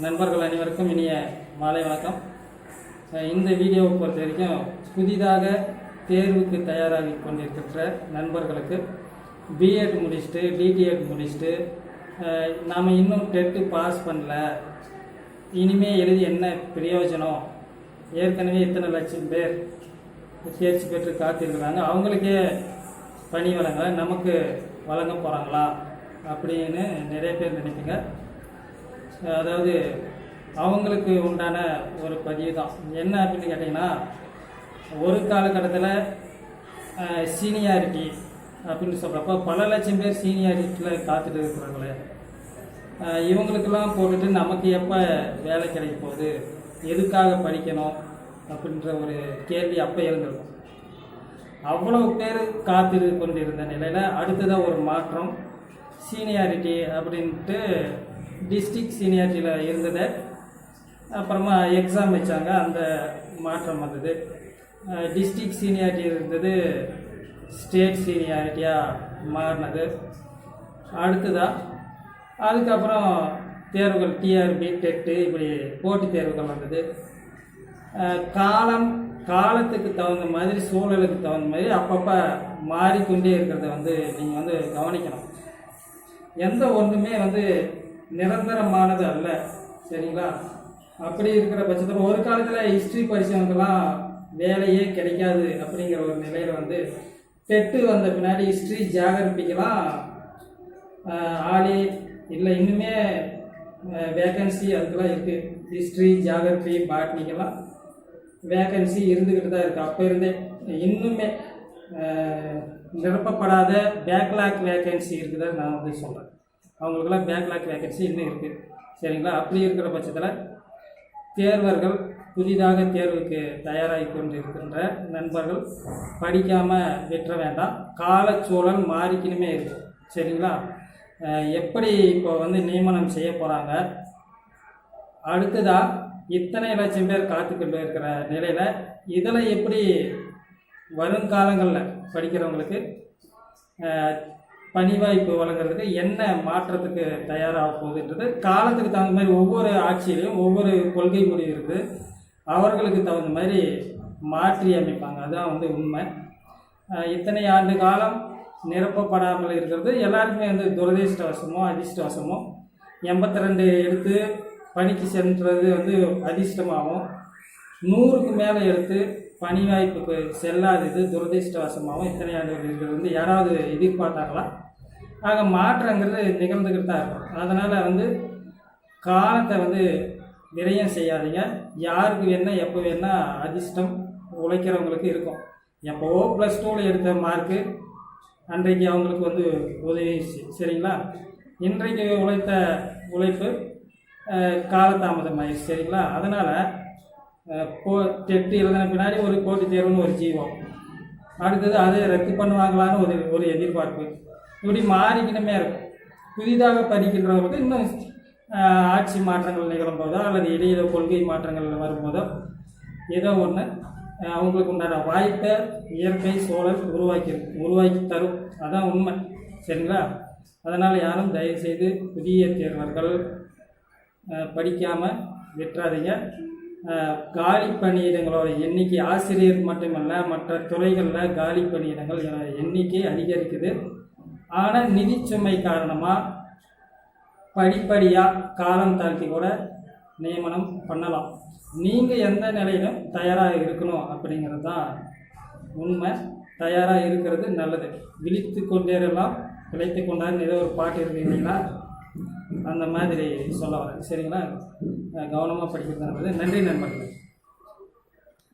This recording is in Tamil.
நண்பர்கள் அனைவருக்கும் இனிய மாலை வணக்கம். இந்த வீடியோவை பொறுத்த வரைக்கும் புதிதாக தேர்வுக்கு தயாராகி கொண்டிருக்கின்ற நண்பர்களுக்கு பிஎட் முடிச்சுட்டு டிடிஎட் முடிச்சுட்டு நாம் இன்னும் டெட்டு பாஸ் பண்ணல, இனிமேல் எழுதி என்ன பிரயோஜனம், ஏற்கனவே இத்தனை லட்சம் பேர் தேர்ச்சி பெற்று காத்திருக்கிறாங்க, அவங்களுக்கே பணி வழங்க நமக்கு வழங்க போகிறாங்களா அப்படின்னு நிறைய பேர் நினைப்பீங்க. அதாவது அவங்களுக்கு உண்டான ஒரு பதிவு தான். என்ன அப்படின்னு கேட்டிங்கன்னா, ஒரு காலகட்டத்தில் சீனியாரிட்டி அப்படின்னு சொல்கிறப்போ பல லட்சம் பேர் சீனியாரிட்டியில் காத்துட்டு இருக்கிறாங்களே, இவங்களுக்கெல்லாம் போட்டுட்டு நமக்கு எப்போ வேலை கிடைக்க போகுது, எதுக்காக படிக்கணும் அப்படின்ற ஒரு கேள்வி அப்போ இருந்திருக்கும். அவ்வளோ பேர் காத்து கொண்டிருந்த நிலையில் அடுத்ததாக ஒரு மாற்றம், சீனியாரிட்டி அப்படின்ட்டு டிஸ்ட்ரிக்ட் சீனியாரிட்டியில் இருந்தது. அப்புறமா எக்ஸாம் வச்சாங்க, அந்த மாற்றம் வந்தது. டிஸ்ட்ரிக்ட் சீனியாரிட்டி இருந்தது ஸ்டேட் சீனியாரிட்டியாக மாறினது. அடுத்ததாக அதுக்கப்புறம் தேர்வுகள் டிஆர்பி டெட்டு இப்படி போட்டித் தேர்வுகள் வந்தது. காலத்துக்கு தகுந்த மாதிரி சூழலுக்கு தகுந்த மாதிரி அப்பப்போ மாறிக்கொண்டே இருக்கிறத நீங்கள் கவனிக்கணும். எந்த ஒன்றுமே நிரந்தரமானது அல்ல, சரிங்களா? அப்படி இருக்கிற பட்சத்தில் ஒரு காலத்தில் ஹிஸ்ட்ரி படித்தவங்கெல்லாம் வேலையே கிடைக்காது அப்படிங்கிற ஒரு நிலையில் டெட்டு வந்த பின்னாடி ஹிஸ்ட்ரி ஜியாகிரபிக்கெல்லாம் ஆளே இல்லை, இன்னுமே வேக்கன்சி அதுக்கெல்லாம் இருக்குது. ஹிஸ்ட்ரி ஜியாகிரபி பாட்னிக்கெல்லாம் வேக்கன்சி இருந்துக்கிட்டு தான் இருக்குது. அப்போ இருந்தே இன்னுமே நிரப்பப்படாத பேக்லாக் வேக்கன்சி இருக்குதுன்னு நான் சொல்கிறேன். அவங்களுக்கெல்லாம் பேக்லாக் வேக்கன்சி இன்னும் இருக்குது, சரிங்களா? அப்படி இருக்கிற பட்சத்தில் தேர்வர்கள் புதிதாக தேர்வுக்கு தயாராகி கொண்டிருக்கின்ற நண்பர்கள் படிக்காமல் விட்டுற வேண்டாம். காலச்சூழல் மாறிக்கணுமே இருக்குது, சரிங்களா? எப்படி இப்போ நியமனம் செய்ய போகிறாங்க, அடுத்ததாக இத்தனை லட்சம் பேர் காத்துக்கொண்டு இருக்கிற நிலையில் இதில் எப்படி வருங்காலங்களில் படிக்கிறவங்களுக்கு பணி வாய்ப்பு வழங்குறதுக்கு என்ன மாற்றத்துக்கு தயாராக போகுதுன்றது காலத்துக்கு தகுந்த மாதிரி ஒவ்வொரு ஆட்சியிலையும் ஒவ்வொரு கொள்கை முடிவு இருக்குது. அவர்களுக்கு தகுந்த மாதிரி மாற்றி அமைப்பாங்க. அதுதான் உண்மை. இத்தனை ஆண்டு காலம் நிரப்பப்படாமல் இருக்கிறது எல்லாருக்குமே துரதிர்ஷ்டவசமோ அதிர்ஷ்டவசமோ. 82 எடுத்து பணிக்கு சென்றது அதிர்ஷ்டமாகவும், 100க்கு மேலே எடுத்து பணி வாய்ப்புக்கு செல்லாதது துரதிர்ஷ்டவசமாகவும் இத்தனை ஆண்டுகள் இருக்கிறது யாராவது எதிர்பார்த்தாங்களா? ஆக மாற்றங்கிறது நிகழ்ந்துக்கிட்டு தான் இருக்கும். அதனால் காலத்தை விரயம் செய்யாதீங்க. யாருக்கு வேணால் எப்போ வேணால் அதிர்ஷ்டம் உழைக்கிறவங்களுக்கு இருக்கும். எப்போவோ +2ல் எடுத்த மார்க்கு அன்றைக்கு அவங்களுக்கு உதவிச்சு, சரிங்களா? இன்றைக்கு உழைத்த உழைப்பு காலதாமதமாயிடுச்சு, சரிங்களா? அதனால் டெட்டு எழுதின பின்னாடி ஒரு போட்டித் தேர்வுன்னு ஒரு ஜீவம், அடுத்தது அதை ரத்து பண்ணுவாங்களான்னு ஒரு எதிர்பார்ப்பு, இப்படி மாறிக்கிட்டுமே இருக்கும். புதிதாக படிக்கின்றவங்களுக்கு இன்னும் ஆட்சி மாற்றங்கள் நிகழும் போதோ அல்லது இடையில கொள்கை மாற்றங்கள் வரும்போதோ ஏதோ ஒன்று அவங்களுக்கு உண்டான வாய்ப்பை இயற்கை சூழல் உருவாக்கி தரும். அதான் உண்மை, சரிங்களா? அதனால் யாரும் தயவுசெய்து புதிய தேர்வர்கள் படிக்காமல் விட்டுறாதீங்க. காலி பணியிடங்களோட எண்ணிக்கை ஆசிரியர் மட்டுமல்ல மற்ற துறைகளில் காலி பணியிடங்கள் எண்ணிக்கை அதிகரிக்குது. ஆனால் நிதி சுமை காரணமாக படிப்படியாக காலம் தாழ்த்தி கூட நியமனம் பண்ணலாம். நீங்கள் எந்த நிலையிலும் தயாராக இருக்கணும் அப்படிங்கிறது தான் உண்மை. தயாராக இருக்கிறது நல்லது. விழித்து கொண்டேரெல்லாம் பிழைத்து கொண்டாருன்னு ஏதோ ஒரு பாட்டு இருக்குது இல்லைங்களா? அந்த மாதிரி சொல்ல வரேன், சரிங்களா? கவனமாக படிக்கிறது நல்லது. நன்றி நண்பர்களே.